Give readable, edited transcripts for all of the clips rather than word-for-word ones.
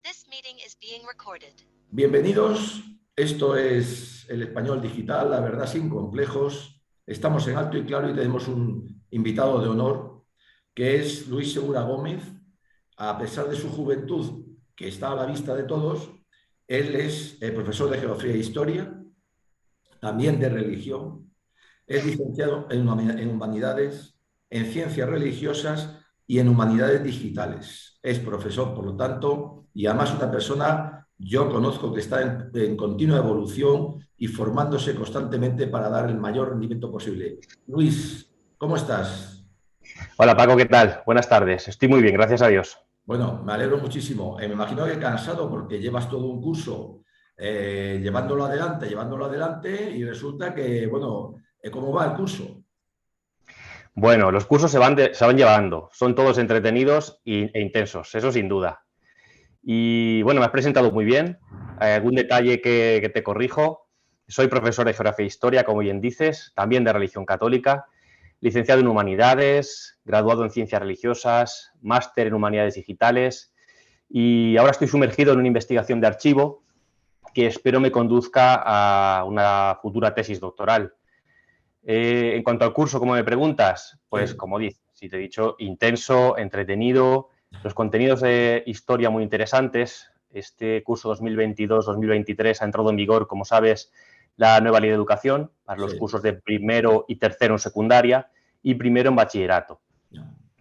This meeting is being recorded. Bienvenidos, esto es El Español Digital, la verdad sin complejos. Estamos en Alto y Claro y tenemos un invitado de honor que es Luis Segura Gómez. A pesar de su juventud, que está a la vista de todos, él es profesor de Geografía e Historia, también de Religión, es licenciado en Humanidades, en Ciencias Religiosas y en Humanidades Digitales. Es profesor, por lo tanto, y además una persona, yo conozco que está en continua evolución y formándose constantemente para dar el mayor rendimiento posible. Luis, ¿cómo estás? Hola Paco, ¿qué tal? Buenas tardes. Estoy muy bien, gracias a Dios. Bueno, me alegro muchísimo. Me imagino que cansado porque llevas todo un curso llevándolo adelante y resulta que, bueno, ¿cómo va el curso? Bueno, los cursos se van llevando, son todos entretenidos e intensos, eso sin duda. Y bueno, me has presentado muy bien. Algún detalle que te corrijo. Soy profesor de Geografía e Historia, como bien dices, también de Religión Católica, licenciado en Humanidades, graduado en Ciencias Religiosas, máster en Humanidades Digitales y ahora estoy sumergido en una investigación de archivo que espero me conduzca a una futura tesis doctoral. En cuanto al curso, como me preguntas, pues Sí. como dices, si te he dicho, intenso, entretenido, los contenidos de historia muy interesantes. Este curso 2022-2023 ha entrado en vigor, como sabes, la nueva ley de educación para los Sí. cursos de primero y tercero en secundaria y primero en bachillerato.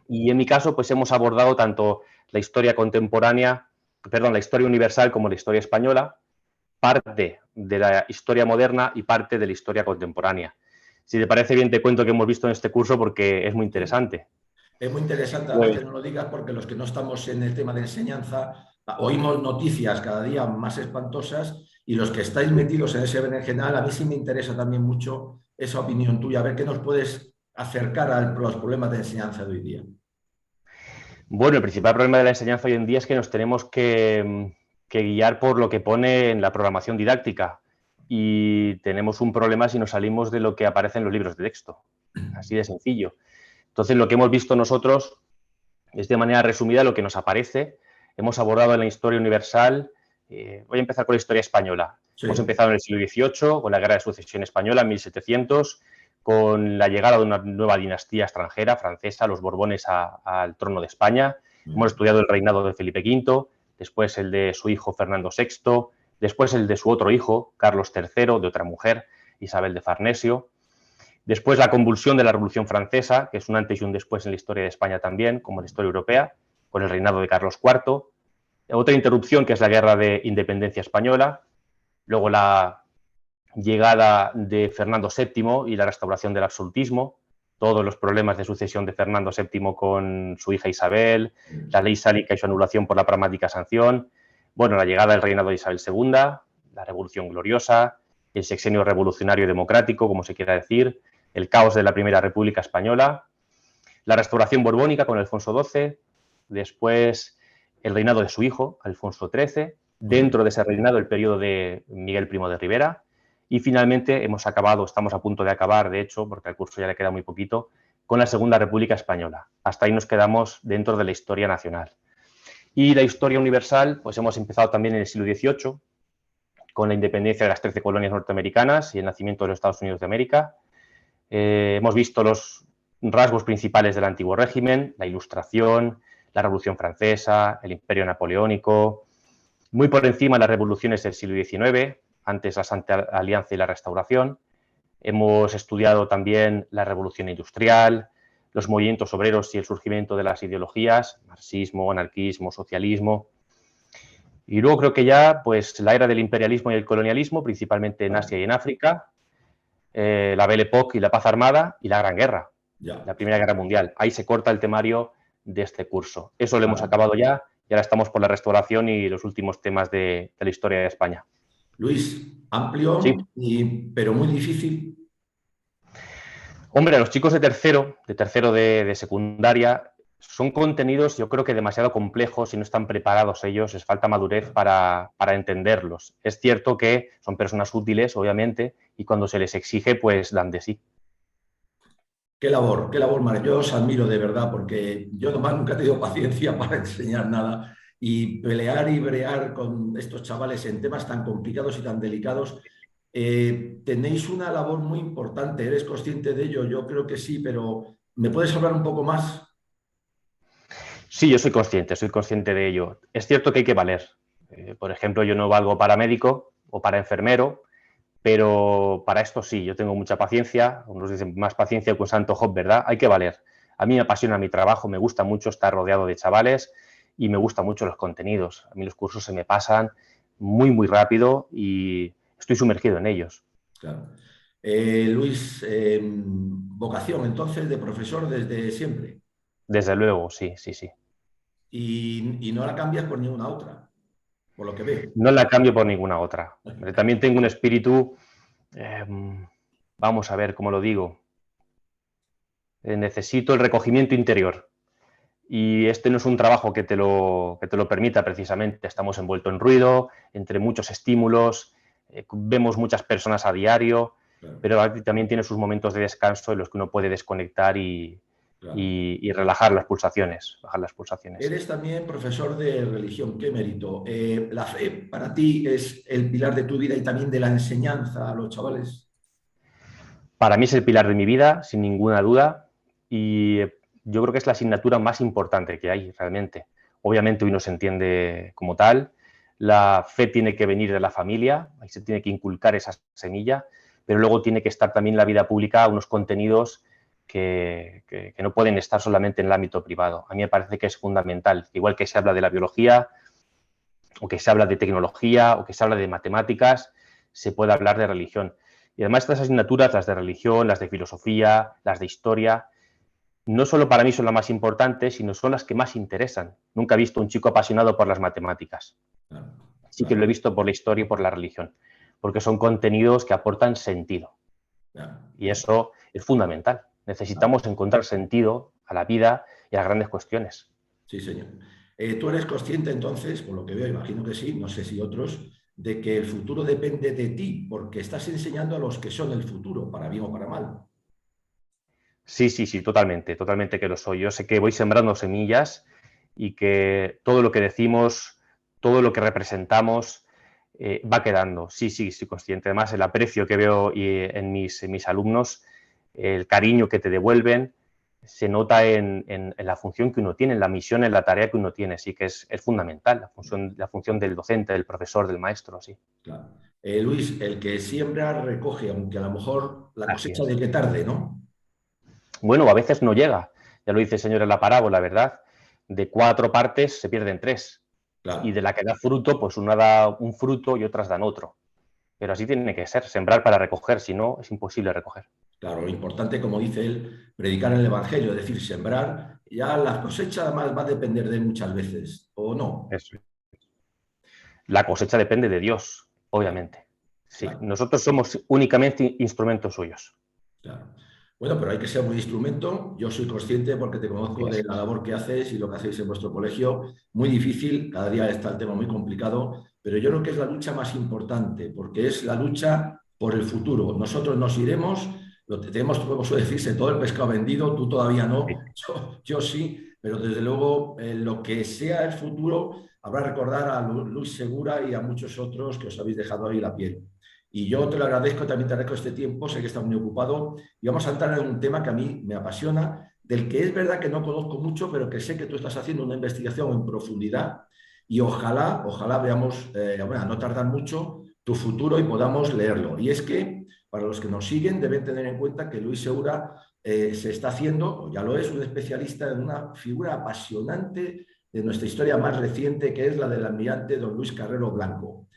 Y en mi caso, pues hemos abordado tanto la historia contemporánea, la historia universal como la historia española, parte de la historia moderna y parte de la historia contemporánea. Si te parece bien, te cuento qué hemos visto en este curso porque es muy interesante. Es muy interesante, además, Pues, que no lo digas, porque los que no estamos en el tema de enseñanza oímos noticias cada día más espantosas y los que estáis metidos en ese berenjenal, a mí sí me interesa también mucho esa opinión tuya, a ver qué nos puedes acercar a los problemas de enseñanza de hoy día. bueno, el principal problema de la enseñanza hoy en día es que nos tenemos que guiar por lo que pone en la programación didáctica y tenemos un problema si nos salimos de lo que aparece en los libros de texto. Así de sencillo. Entonces, lo que hemos visto nosotros es de manera resumida lo que nos aparece. Hemos abordado en la historia universal, voy a empezar con la historia española. Sí. Hemos empezado en el siglo XVIII, con la Guerra de Sucesión Española en 1700, con la llegada de una nueva dinastía extranjera, francesa, los Borbones al trono de España. Hemos estudiado el reinado de Felipe V, después el de su hijo Fernando VI, después el de su otro hijo, Carlos III, de otra mujer, Isabel de Farnesio. Después la convulsión de la Revolución Francesa, que es un antes y un después en la historia de España también, como en la historia europea, con el reinado de Carlos IV. Otra interrupción, que es la Guerra de Independencia Española. Luego la llegada de Fernando VII y la restauración del absolutismo. Todos los problemas de sucesión de Fernando VII con su hija Isabel, la ley sálica y su anulación por la pragmática sanción. Bueno, la llegada del reinado de Isabel II, la Revolución Gloriosa, el sexenio revolucionario democrático, como se quiera decir, el caos de la Primera República Española, la restauración borbónica con Alfonso XII, después el reinado de su hijo, Alfonso XIII, dentro de ese reinado el periodo de Miguel Primo de Rivera, y finalmente estamos a punto de acabar, de hecho, porque al curso ya le queda muy poquito, con la Segunda República Española. Hasta ahí nos quedamos dentro de la historia nacional. Y la historia universal, pues hemos empezado también en el siglo XVIII, con la independencia de las 13 colonias norteamericanas y el nacimiento de los Estados Unidos de América. Hemos visto los rasgos principales del antiguo régimen, la Ilustración, la Revolución Francesa, el Imperio Napoleónico, muy por encima las revoluciones del siglo XIX, antes la Santa Alianza y la Restauración. Hemos estudiado también la Revolución Industrial, los movimientos obreros y el surgimiento de las ideologías, marxismo, anarquismo, socialismo. Y luego creo que ya pues la era del imperialismo y el colonialismo, principalmente en Asia y en África, la Belle Époque y la paz armada y la Gran Guerra, la Primera Guerra Mundial. Ahí se corta el temario de este curso. Eso lo hemos acabado ya y ahora estamos por la restauración y los últimos temas de la historia de España. Luis, amplio, Sí. pero muy difícil. Hombre, a los chicos de tercero de secundaria, son contenidos yo creo que demasiado complejos y no están preparados ellos, les falta madurez para entenderlos. Es cierto que son personas útiles, obviamente, y cuando se les exige, pues dan de sí. Qué labor, María. Yo os admiro de verdad porque yo nomás nunca he tenido paciencia para enseñar nada y pelear y brear con estos chavales en temas tan complicados y tan delicados. Tenéis una labor muy importante, ¿eres consciente de ello? Yo creo que sí, pero ¿me puedes hablar un poco más? Sí, yo soy consciente de ello. Es cierto que hay que valer. Por ejemplo, yo no valgo para médico o para enfermero, pero para esto sí, yo tengo mucha paciencia, unos dicen más paciencia que un santo Job, ¿verdad? Hay que valer. A mí me apasiona mi trabajo, me gusta mucho estar rodeado de chavales y me gustan mucho los contenidos. A mí los cursos se me pasan muy, muy rápido y estoy sumergido en ellos. Claro. Luis, vocación entonces de profesor desde siempre Desde luego, sí, sí, sí. y no la cambias por ninguna otra, por lo que veo. No la cambio por ninguna otra. También tengo un espíritu, eh, vamos a ver cómo lo digo, necesito el recogimiento interior. Y este no es un trabajo que te lo permita precisamente. Estamos envueltos en ruido, entre muchos estímulos, vemos muchas personas a diario, Claro, pero también tiene sus momentos de descanso en los que uno puede desconectar claro. y relajar las pulsaciones, bajar las pulsaciones. Eres también profesor de religión, qué mérito. ¿La fe para ti es el pilar de tu vida y también de la enseñanza a los chavales? Para mí es el pilar de mi vida, sin ninguna duda, y yo creo que es la asignatura más importante que hay realmente. Obviamente hoy no se entiende como tal, la fe tiene que venir de la familia, ahí se tiene que inculcar esa semilla, pero luego tiene que estar también en la vida pública unos contenidos que no pueden estar solamente en el ámbito privado. A mí me parece que es fundamental, igual que se habla de la biología, o que se habla de tecnología, o que se habla de matemáticas, se puede hablar de religión. Y además estas asignaturas, las de religión, las de filosofía, las de historia, no solo para mí son las más importantes, sino son las que más interesan. Nunca he visto un chico apasionado por las matemáticas. Claro, Sí que lo he claro, visto por la historia y por la religión, porque son contenidos que aportan sentido. claro, Y eso es fundamental. claro. Necesitamos encontrar sentido a la vida y a las grandes cuestiones. Sí, señor. ¿Tú eres consciente entonces, por lo que veo, imagino que sí, no sé si otros, de que el futuro depende de ti, porque estás enseñando a los que son el futuro, para bien o para mal? Sí, sí, sí, totalmente, totalmente que lo soy. Yo sé que voy sembrando semillas y que todo lo que decimos, todo lo que representamos, va quedando. Sí, sí, soy consciente. Además, el aprecio que veo en mis alumnos, el cariño que te devuelven, se nota en la función que uno tiene, en la misión, en la tarea que uno tiene. Sí que es fundamental la función del docente, del profesor, del maestro, sí. Claro. Luis, el que siembra recoge, aunque a lo mejor la Así cosecha es. llegue tarde, ¿no? Bueno, a veces no llega. Ya lo dice el Señor en la parábola, ¿verdad? De 4 partes se pierden 3. Y Claro, de la que da fruto, pues una da un fruto y otras dan otro. Pero así tiene que ser, sembrar para recoger, si no, es imposible recoger. claro. Lo importante, como dice él, predicar el Evangelio, es decir, sembrar. Ya la cosecha además va a depender de él muchas veces, ¿o no? Eso. La cosecha depende de Dios, Claro, obviamente. Sí, claro. nosotros somos únicamente instrumentos suyos. Claro. Bueno, pero hay que ser muy instrumento. Yo soy consciente porque te Así conozco de es. la labor que haces y lo que hacéis en vuestro colegio. Muy difícil, cada día está el tema muy complicado, pero yo creo que es la lucha más importante porque es la lucha por el futuro. Nosotros nos iremos, lo tenemos, como suele decirse, todo el pescado vendido, tú todavía Sí, no, yo sí, pero desde luego lo que sea el futuro habrá que recordar a Luis Segura y a muchos otros que os habéis dejado ahí la piel. Y yo te lo agradezco, también te agradezco este tiempo, sé que estás muy ocupado y vamos a entrar en un tema que a mí me apasiona, del que es verdad que no conozco mucho, pero que sé que tú estás haciendo una investigación en profundidad y ojalá, ojalá veamos, bueno, no tardar mucho, tu futuro y podamos leerlo. Y es que para los que nos siguen deben tener en cuenta que Luis Segura se está haciendo, o ya lo es, un especialista en una figura apasionante de nuestra historia más reciente, que es la del almirante don Luis Carrero Blanco.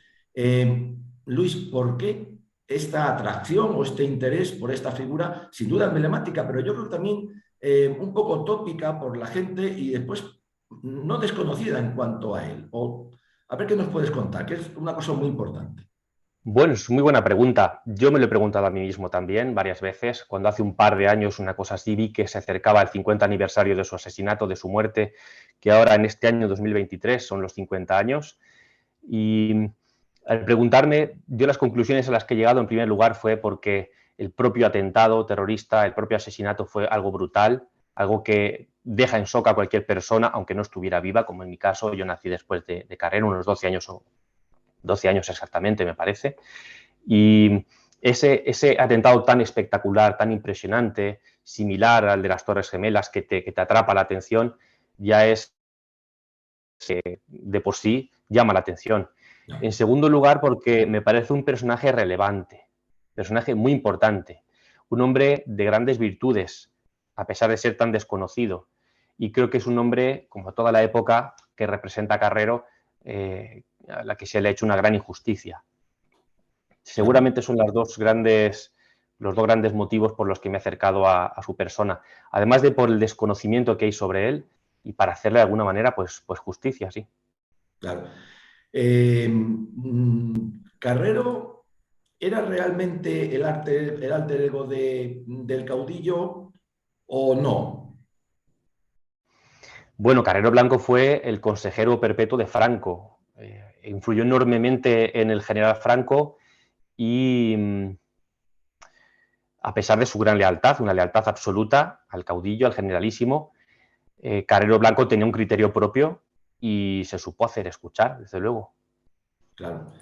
Luis, ¿por qué esta atracción o este interés por esta figura? Sin duda emblemática, pero yo creo que también un poco tópica por la gente y después no desconocida en cuanto a él. O, a ver qué nos puedes contar, que es una cosa muy importante. bueno, es muy buena pregunta. Yo me lo he preguntado a mí mismo también varias veces. Cuando hace un par de años, una cosa así, vi que se acercaba al 50 aniversario de su asesinato, de su muerte, que ahora en este año 2023 son los 50 años. Y al preguntarme, yo las conclusiones a las que he llegado en primer lugar fue porque el propio atentado terrorista, el propio asesinato fue algo brutal, algo que deja en shock a cualquier persona, aunque no estuviera viva, como en mi caso. Yo nací después de Carrero, unos 12 años o 12 años exactamente, me parece. Y ese atentado tan espectacular, tan impresionante, similar al de las Torres Gemelas, que te atrapa la atención, ya es, de por sí, llama la atención. En segundo lugar, porque me parece un personaje relevante, personaje muy importante, un hombre de grandes virtudes, a pesar de ser tan desconocido. Y creo que es un hombre, como toda la época que representa a Carrero, a la que se le ha hecho una gran injusticia. Seguramente son los dos grandes motivos por los que me he acercado a su persona, además de por el desconocimiento que hay sobre él y para hacerle de alguna manera pues justicia, sí. Claro. Carrero ¿era realmente el alter ego del caudillo o no? Bueno, Carrero Blanco fue el consejero perpetuo de Franco. Influyó enormemente en el general Franco y, a pesar de su gran lealtad, una lealtad absoluta al caudillo, al generalísimo, Carrero Blanco tenía un criterio propio y se supo hacer escuchar, desde luego. Claro.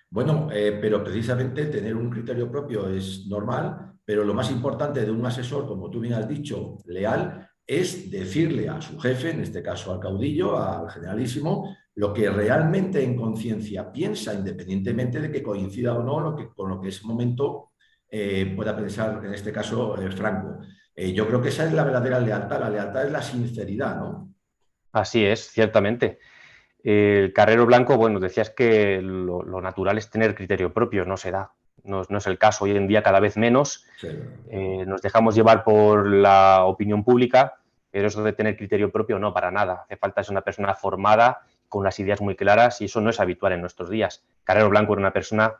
Bueno, pero precisamente tener un criterio propio es normal, pero lo más importante de un asesor, como tú bien has dicho, leal, es decirle a su jefe, en este caso al caudillo, al generalísimo, lo que realmente en conciencia piensa, independientemente de que coincida o no con lo que en ese momento pueda pensar, en este caso, Franco. Yo creo que esa es la verdadera lealtad. La lealtad es la sinceridad, ¿no? Así es, ciertamente. El Carrero Blanco, bueno, decías que lo natural es tener criterio propio, no se da. No es el caso hoy en día, cada vez menos. Sí. Nos dejamos llevar por la opinión pública, pero eso de tener criterio propio no, para nada. Hace falta ser una persona formada, con las ideas muy claras, y eso no es habitual en nuestros días. Carrero Blanco era una persona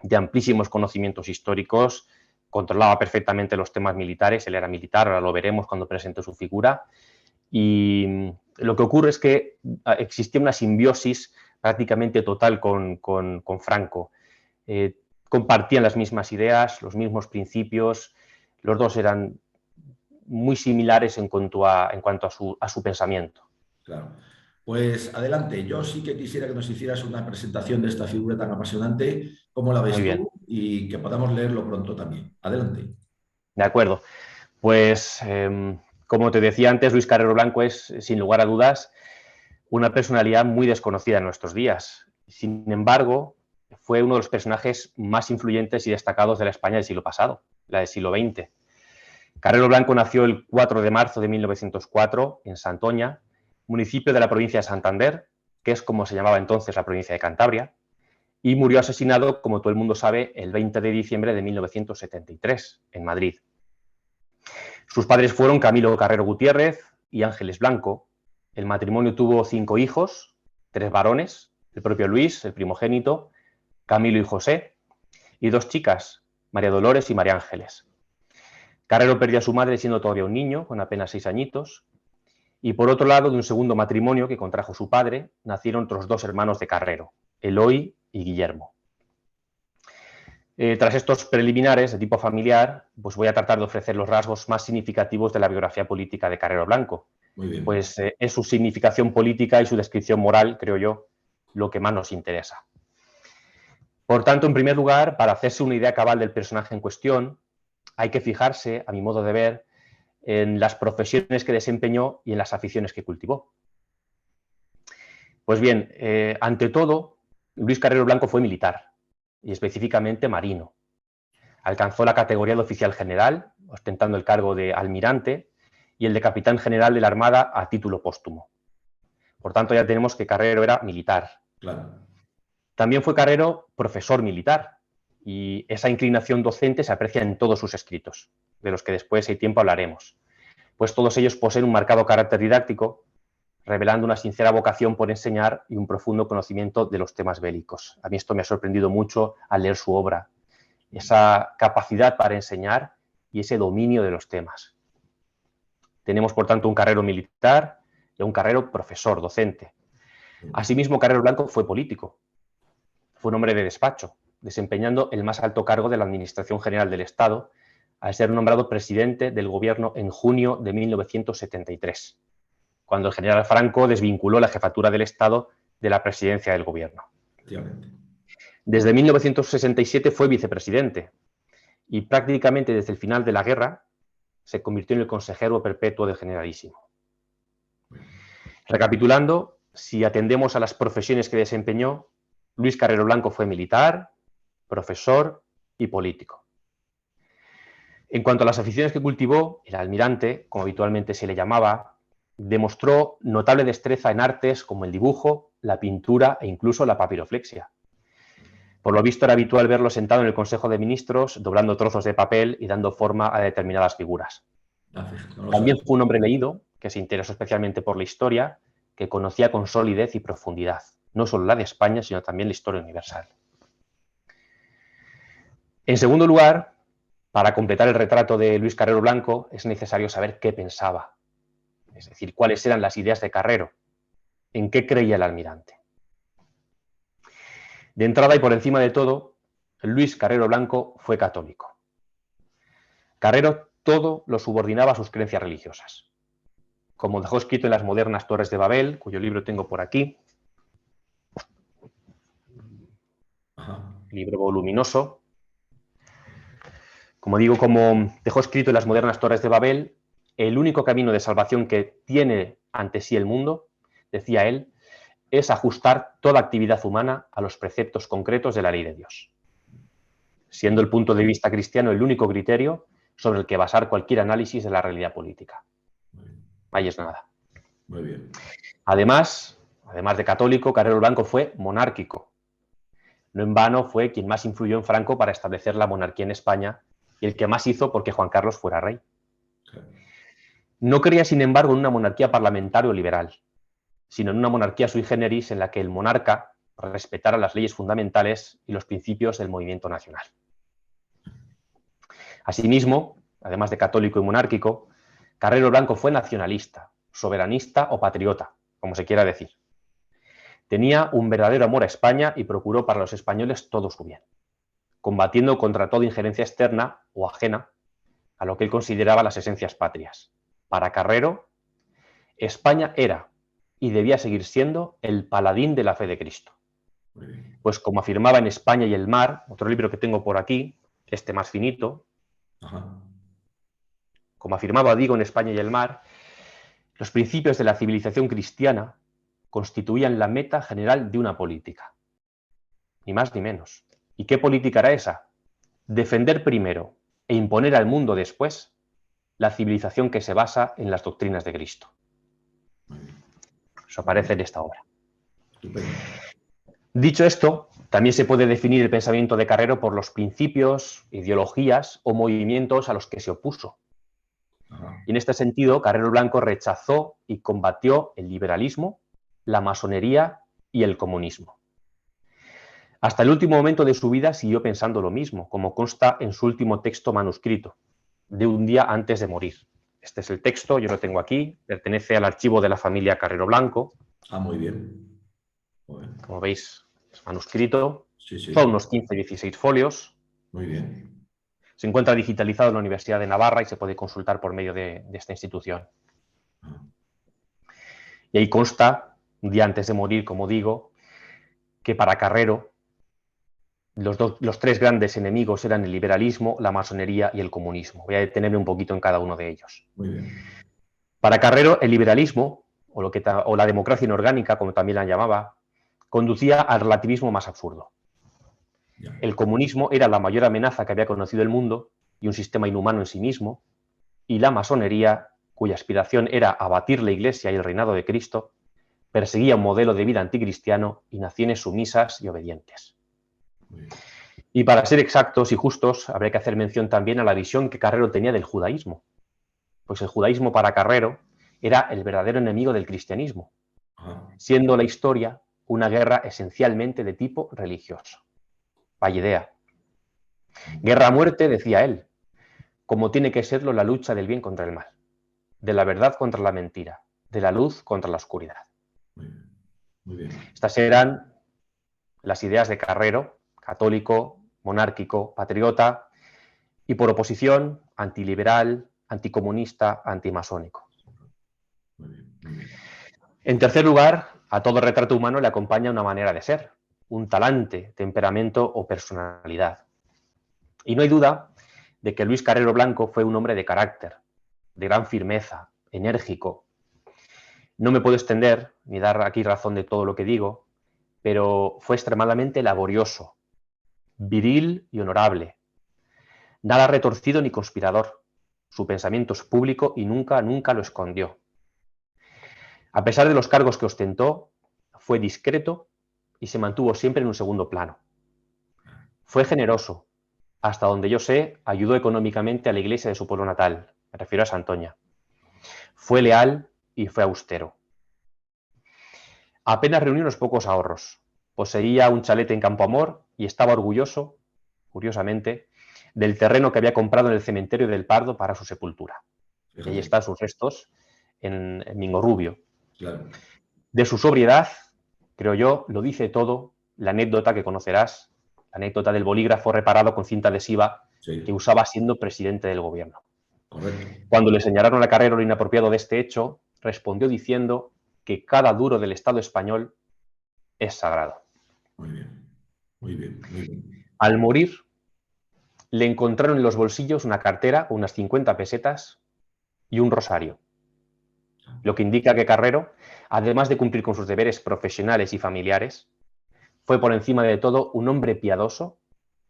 de amplísimos conocimientos históricos, controlaba perfectamente los temas militares, él era militar, ahora lo veremos cuando presente su figura, y lo que ocurre es que existía una simbiosis prácticamente total con Franco. Compartían las mismas ideas, los mismos principios, los dos eran muy similares en cuanto a su pensamiento. Claro. Pues adelante, yo sí que quisiera que nos hicieras una presentación de esta figura tan apasionante, cómo la ves Muy bien. tú y que podamos leerlo pronto también. Adelante. De acuerdo. Pues, como te decía antes, Luis Carrero Blanco es, sin lugar a dudas, una personalidad muy desconocida en nuestros días. Sin embargo, fue uno de los personajes más influyentes y destacados de la España del siglo pasado, la del siglo XX. Carrero Blanco nació el 4 de marzo de 1904 en Santoña, municipio de la provincia de Santander, que es como se llamaba entonces la provincia de Cantabria, y murió asesinado, como todo el mundo sabe, el 20 de diciembre de 1973, en Madrid. Sus padres fueron Camilo Carrero Gutiérrez y Ángeles Blanco. El matrimonio tuvo 5 hijos, 3 varones, el propio Luis, el primogénito, Camilo y José, y 2 chicas, María Dolores y María Ángeles. Carrero perdió a su madre siendo todavía un niño, con apenas 6 añitos, y por otro lado, de un segundo matrimonio que contrajo su padre, nacieron otros 2 hermanos de Carrero, Eloy y Guillermo. Tras estos preliminares de tipo familiar, pues voy a tratar de ofrecer los rasgos más significativos de la biografía política de Carrero Blanco. Muy bien. Pues es su significación política y su descripción moral, creo yo, lo que más nos interesa. Por tanto, en primer lugar, para hacerse una idea cabal del personaje en cuestión, hay que fijarse, a mi modo de ver, en las profesiones que desempeñó y en las aficiones que cultivó. Pues bien, ante todo, Luis Carrero Blanco fue militar, y específicamente marino. Alcanzó la categoría de oficial general, ostentando el cargo de almirante, y el de capitán general de la Armada a título póstumo. Por tanto, ya tenemos que Carrero era militar. Claro. También fue Carrero profesor militar, y esa inclinación docente se aprecia en todos sus escritos, de los que después, si hay tiempo, hablaremos. Pues todos ellos poseen un marcado carácter didáctico, revelando una sincera vocación por enseñar y un profundo conocimiento de los temas bélicos. A mí esto me ha sorprendido mucho al leer su obra, esa capacidad para enseñar y ese dominio de los temas. Tenemos, por tanto, un Carrero militar y un Carrero profesor, docente. Asimismo, Carrero Blanco fue político. Fue un hombre de despacho, desempeñando el más alto cargo de la Administración General del Estado, al ser nombrado presidente del gobierno en junio de 1973, cuando el general Franco desvinculó la jefatura del Estado de la presidencia del gobierno. Desde 1967 fue vicepresidente y prácticamente desde el final de la guerra se convirtió en el consejero perpetuo del generalísimo. Recapitulando, si atendemos a las profesiones que desempeñó, Luis Carrero Blanco fue militar, profesor y político. En cuanto a las aficiones que cultivó, el almirante, como habitualmente se le llamaba, demostró notable destreza en artes como el dibujo, la pintura e incluso la papiroflexia. Por lo visto era habitual verlo sentado en el Consejo de Ministros, doblando trozos de papel y dando forma a determinadas figuras. También fue un hombre leído, que se interesó especialmente por la historia, que conocía con solidez y profundidad, no solo la de España, sino también la historia universal. En segundo lugar, para completar el retrato de Luis Carrero Blanco, es necesario saber qué pensaba, es decir, cuáles eran las ideas de Carrero, en qué creía el almirante. De entrada y por encima de todo, Luis Carrero Blanco fue católico. Carrero todo lo subordinaba a sus creencias religiosas. Como dejó escrito en las modernas Torres de Babel, cuyo libro tengo por aquí, libro voluminoso. Como digo, como dejó escrito en las modernas Torres de Babel, el único camino de salvación que tiene ante sí el mundo, decía él, es ajustar toda actividad humana a los preceptos concretos de la ley de Dios, siendo el punto de vista cristiano el único criterio sobre el que basar cualquier análisis de la realidad política. Ahí es nada. Muy bien. Además de católico, Carrero Blanco fue monárquico. No en vano fue quien más influyó en Franco para establecer la monarquía en España y el que más hizo porque Juan Carlos fuera rey. No creía, sin embargo, en una monarquía parlamentaria o liberal, sino en una monarquía sui generis en la que el monarca respetara las leyes fundamentales y los principios del movimiento nacional. Asimismo, además de católico y monárquico, Carrero Blanco fue nacionalista, soberanista o patriota, como se quiera decir. Tenía un verdadero amor a España y procuró para los españoles todo su bien, combatiendo contra toda injerencia externa o ajena a lo que él consideraba las esencias patrias. Para Carrero, España era y debía seguir siendo el paladín de la fe de Cristo. Pues como afirmaba en España y el mar, otro libro que tengo por aquí, este más finito, como afirmaba, digo, en España y el mar, los principios de la civilización cristiana constituían la meta general de una política. Ni más ni menos. ¿Y qué política era esa? Defender primero e imponer al mundo después la civilización que se basa en las doctrinas de Cristo. Eso aparece en esta obra. Dicho esto, también se puede definir el pensamiento de Carrero por los principios, ideologías o movimientos a los que se opuso. Y en este sentido, Carrero Blanco rechazó y combatió el liberalismo, la masonería y el comunismo. Hasta el último momento de su vida siguió pensando lo mismo, como consta en su último texto manuscrito, de un día antes de morir. Este es el texto, yo lo tengo aquí, pertenece al archivo de la familia Carrero Blanco. Muy bien. Como veis, es manuscrito, Sí. son unos 15-16 folios. Muy bien. Se encuentra digitalizado en la Universidad de Navarra y se puede consultar por medio de esta institución. Y ahí consta, un día antes de morir, como digo, que para Carrero los tres grandes enemigos eran el liberalismo, la masonería y el comunismo. Voy a detenerme un poquito en cada uno de ellos. Muy bien. Para Carrero, el liberalismo, o la democracia inorgánica, como también la llamaba, conducía al relativismo más absurdo. El comunismo era la mayor amenaza que había conocido el mundo y un sistema inhumano en sí mismo, y la masonería, cuya aspiración era abatir la Iglesia y el reinado de Cristo, perseguía un modelo de vida anticristiano y naciones sumisas y obedientes. Y para ser exactos y justos, habría que hacer mención también a la visión que Carrero tenía del judaísmo, pues el judaísmo para Carrero era el verdadero enemigo del cristianismo, siendo la historia una guerra esencialmente de tipo religioso. Vaya idea. Guerra a muerte, decía él, como tiene que serlo la lucha del bien contra el mal, de la verdad contra la mentira, de la luz contra la oscuridad. Muy bien. Estas eran las ideas de Carrero, católico, monárquico, patriota, y por oposición antiliberal, anticomunista, antimasónico. Muy bien, muy bien. En tercer lugar, a todo retrato humano le acompaña una manera de ser, un talante, temperamento o personalidad. Y no hay duda de que Luis Carrero Blanco fue un hombre de carácter, de gran firmeza, enérgico. No me puedo extender ni dar aquí razón de todo lo que digo, pero fue extremadamente laborioso, viril y honorable. Nada retorcido ni conspirador. Su pensamiento es público y nunca lo escondió. A pesar de los cargos que ostentó, fue discreto y se mantuvo siempre en un segundo plano. Fue generoso. Hasta donde yo sé, ayudó económicamente a la iglesia de su pueblo natal, me refiero a Santoña. Fue leal y fue austero. Apenas reunió unos pocos ahorros. Poseía un chalet en Campoamor y estaba orgulloso, curiosamente, del terreno que había comprado en el cementerio del Pardo para su sepultura. Y ahí están sus restos en Mingorrubio. Claro. De su sobriedad, creo yo, lo dice todo la anécdota que conocerás, la anécdota del bolígrafo reparado con cinta adhesiva Sí. que usaba siendo presidente del gobierno. Correcto. Cuando le señalaron a Carrero lo inapropiado de este hecho, respondió diciendo que cada duro del Estado español es sagrado. Muy bien, muy bien, muy bien. Al morir, le encontraron en los bolsillos una cartera con unas 50 pesetas y un rosario, lo que indica que Carrero, además de cumplir con sus deberes profesionales y familiares, fue por encima de todo un hombre piadoso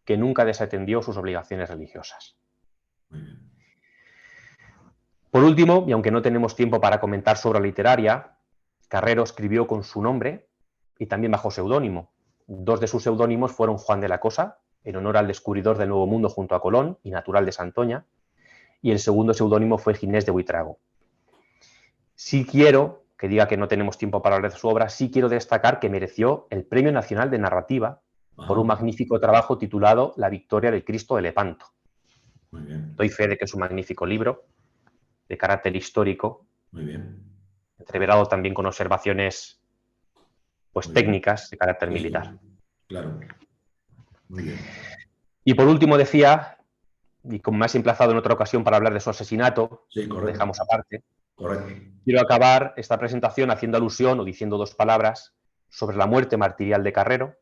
que nunca desatendió sus obligaciones religiosas. Muy bien. Por último, y aunque no tenemos tiempo para comentar su obra literaria, Carrero escribió con su nombre y también bajo seudónimo. Dos de sus seudónimos fueron Juan de la Cosa, en honor al descubridor del Nuevo Mundo junto a Colón y natural de Santoña, y el segundo seudónimo fue Ginés de Buitrago. Sí quiero, que diga que no tenemos tiempo para hablar de su obra, sí quiero destacar que mereció el Premio Nacional de Narrativa por un magnífico trabajo titulado La victoria del Cristo de Lepanto. Muy bien. Doy fe de que es un magnífico libro, de carácter histórico, Muy bien. entreverado también con observaciones pues, Muy bien. técnicas de carácter Sí, sí. militar. Claro. Muy bien. Y por último decía, y como me has emplazado en otra ocasión para hablar de su asesinato, Sí, lo correcto. dejamos aparte, Correcto. quiero acabar esta presentación haciendo alusión o diciendo dos palabras sobre la muerte martirial de Carrero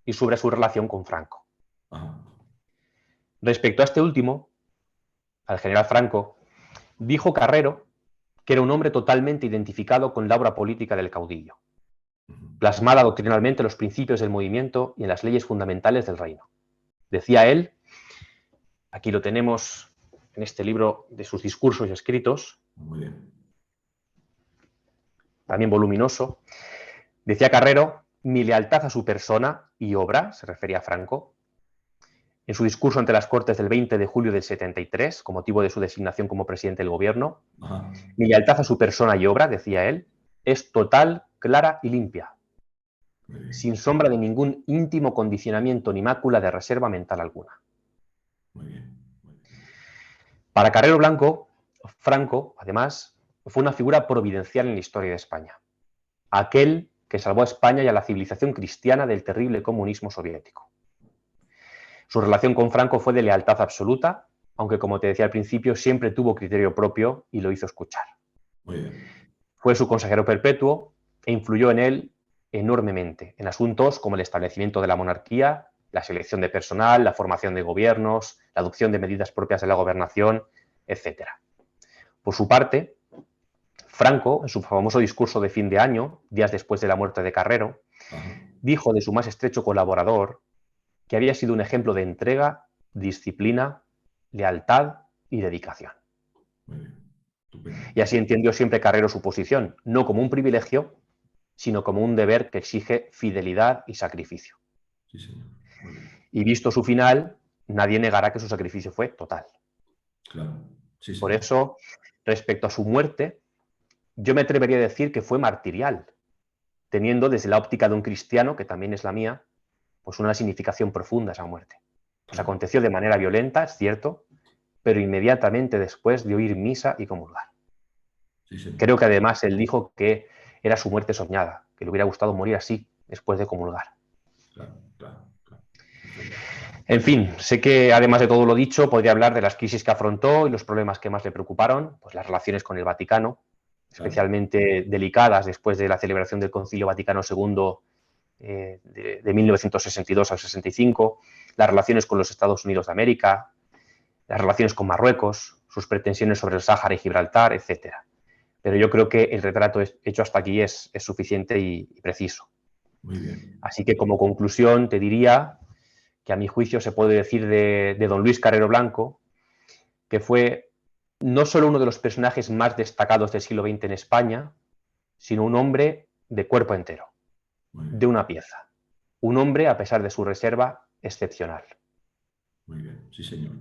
y sobre su relación con Franco. Ajá. Respecto a este último, al general Franco, dijo Carrero que era un hombre totalmente identificado con la obra política del caudillo, plasmada doctrinalmente en los principios del movimiento y en las leyes fundamentales del reino. Decía él, aquí lo tenemos en este libro de sus discursos y escritos, Muy bien. también voluminoso, decía Carrero, mi lealtad a su persona y obra, se refería a Franco, en su discurso ante las Cortes del 20 de julio del 73, con motivo de su designación como presidente del gobierno, Ajá. mi lealtad a su persona y obra, decía él, es total, clara y limpia, Muy bien. sin sombra de ningún íntimo condicionamiento ni mácula de reserva mental alguna. Muy bien. Muy bien. Para Carrero Blanco, Franco, además, fue una figura providencial en la historia de España. Aquel que salvó a España y a la civilización cristiana del terrible comunismo soviético. Su relación con Franco fue de lealtad absoluta, aunque como te decía al principio, siempre tuvo criterio propio y lo hizo escuchar. Muy bien. Fue su consejero perpetuo e influyó en él enormemente en asuntos como el establecimiento de la monarquía, la selección de personal, la formación de gobiernos, la adopción de medidas propias de la gobernación, etc. Por su parte, Franco, en su famoso discurso de fin de año, días después de la muerte de Carrero, Ajá. dijo de su más estrecho colaborador que había sido un ejemplo de entrega, disciplina, lealtad y dedicación. Muy bien. Estupendo. Y así entendió siempre Carrero su posición, no como un privilegio, sino como un deber que exige fidelidad y sacrificio. Sí, señor. Muy bien. Y visto su final, nadie negará que su sacrificio fue total. Claro. Sí, Por señor. eso, respecto a su muerte, yo me atrevería a decir que fue martirial, teniendo desde la óptica de un cristiano, que también es la mía, pues una significación profunda esa muerte. Pues Claro. aconteció de manera violenta, es cierto, pero inmediatamente después de oír misa y comulgar. Sí, señor. Creo que además él dijo que era su muerte soñada, que le hubiera gustado morir así, después de comulgar. Claro, claro, claro. Perfecto. En fin, sé que además de todo lo dicho, podría hablar de las crisis que afrontó y los problemas que más le preocuparon, pues las relaciones con el Vaticano, Claro. especialmente delicadas después de la celebración del Concilio Vaticano II de 1962 al 65, las relaciones con los Estados Unidos de América, las relaciones con Marruecos, sus pretensiones sobre el Sáhara y Gibraltar, etc. Pero yo creo que el retrato hecho hasta aquí es suficiente y preciso. Muy bien. Así que como conclusión te diría que a mi juicio se puede decir de don Luis Carrero Blanco, que fue no solo uno de los personajes más destacados del siglo XX en España, sino un hombre de cuerpo entero, de una pieza. Un hombre, a pesar de su reserva, excepcional. Muy bien, sí, señor.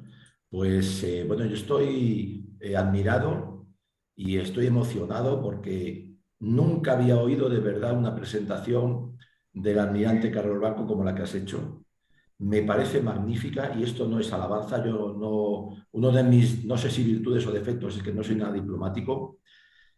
Pues bueno, yo estoy admirado y estoy emocionado porque nunca había oído de verdad una presentación del almirante Carlos Blanco como la que has hecho. Me parece magnífica y esto no es alabanza. Yo no, uno de mis, no sé si virtudes o defectos es que no soy nada diplomático.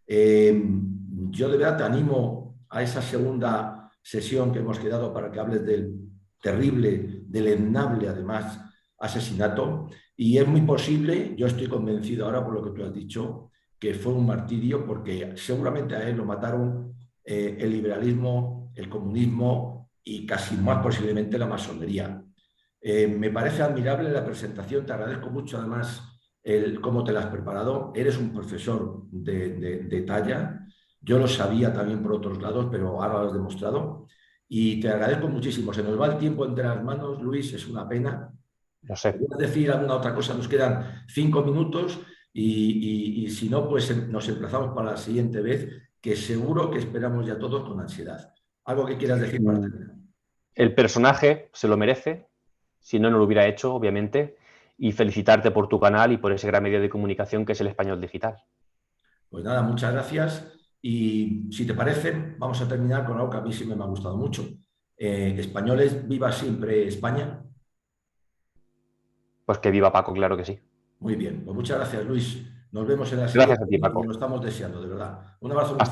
Yo de verdad te animo a esa segunda sesión que hemos quedado para que hables del terrible, deleznable además asesinato. Y es muy posible, yo estoy convencido ahora por lo que tú has dicho, que fue un martirio porque seguramente a él lo mataron el liberalismo, el comunismo y casi más posiblemente la masonería. Me parece admirable la presentación, te agradezco mucho además cómo te la has preparado. Eres un profesor de talla, yo lo sabía también por otros lados, pero ahora lo has demostrado y te agradezco muchísimo. Se nos va el tiempo entre las manos, Luis, es una pena. No sé. ¿Puedes decir alguna otra cosa? Nos quedan 5 minutos y si no, pues nos emplazamos para la siguiente vez, que seguro que esperamos ya todos con ansiedad. ¿Algo que quieras decir para terminar? El personaje se lo merece, si no, no lo hubiera hecho, obviamente, y felicitarte por tu canal y por ese gran medio de comunicación que es el Español Digital. Pues nada, muchas gracias. Y si te parece, vamos a terminar con algo que a mí sí me ha gustado mucho. Españoles, viva siempre España. Pues que viva Paco, claro que sí. Muy bien, pues muchas gracias, Luis. Nos vemos en la Gracias siguiente a ti, y Paco. lo estamos deseando, de verdad. Un abrazo muy Hasta